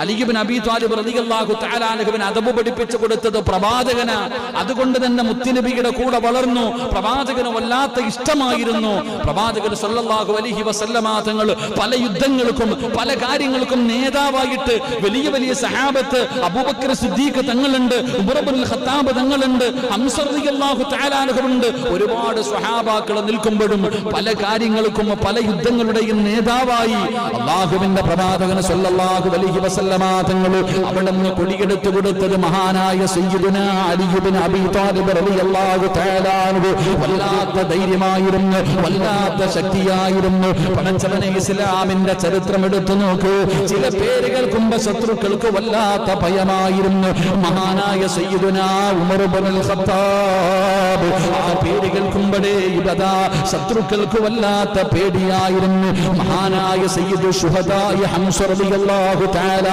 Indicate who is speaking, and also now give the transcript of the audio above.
Speaker 1: അലി ഇബ്നു അബീ ത്വാലിബ് റളിയല്ലാഹു തആല അൻഹുവിനെ അദബ് പഠിപ്പിച്ചു കൊടുത്തത് പ്രവാചകനാ. അതുകൊണ്ട് തന്നെ മുത്തുനബിയുടെ കൂടെ വളർന്നു. പ്രവാചകന് വല്ലാത്ത ഇഷ്ടമായിരുന്നു. പ്രവാചകൻ സല്ലല്ലാഹു അലൈഹി വസല്ലമ തങ്ങൾ പല യുദ്ധങ്ങൾക്കും പല കാര്യങ്ങൾക്കും നേതാവായിട്ട് വലിയ വലിയ സഹാബത്ത് അബൂബക്കർ സിദ്ദീഖ് തങ്ങളുണ്ട്, ഉമർ ഇബ്നുൽ ഖത്താബ് തങ്ങളുണ്ട്, ഹംസ റളിയല്ലാഹു തആല അൻഹുണ്ട്. ഒരുപാട് സ്വഹാബാക്കൾ നിൽക്കുമ്പോഴും പല കാര്യങ്ങൾക്കും പല യുദ്ധങ്ങളുടെയും നേതാവായി അല്ലാഹുവിന്റെ പ്രവാചകൻ സല്ലല്ലാഹു അലൈഹി വസല്ലമ തങ്ങൾ അവിടുന്ന് കൊടിയെടുത്തു കൊടുത്തത് മഹാനായ സയ്യിദുനാ അലി ഇബ്നു അബീ ത്വാലിബ് റളിയല്ലാഹു തആല അൻഹു. വല്ലാത്ത ധൈര്യമായിരുന്നു, വല്ലാത്ത ശക്തിയായിരുന്നു. പടച്ചവനെ, ഇസ്ലാമിന്റെ ചരിത്രം എടുത്തു നോക്കൂ. ചില പേര് കേൾക്കുമ്പോ ശത്രുക്കൾക്ക് വല്ലാത്ത ഭയമായിരുന്നു. മഹാനായ സയ്യിദുനാ ഉമർ ഇബ്നുൽ ഖത്താബ്, ആ പേര് കേൾക്കുമ്പോഴേ ഇബദാ ശത്രുക്കൾക്ക് വല്ലാത്ത പേടിയായിരുന്നു. മഹാനായ സയ്യിദു ശുഹദാ ഹംസ റളിയല്ലാഹു തആല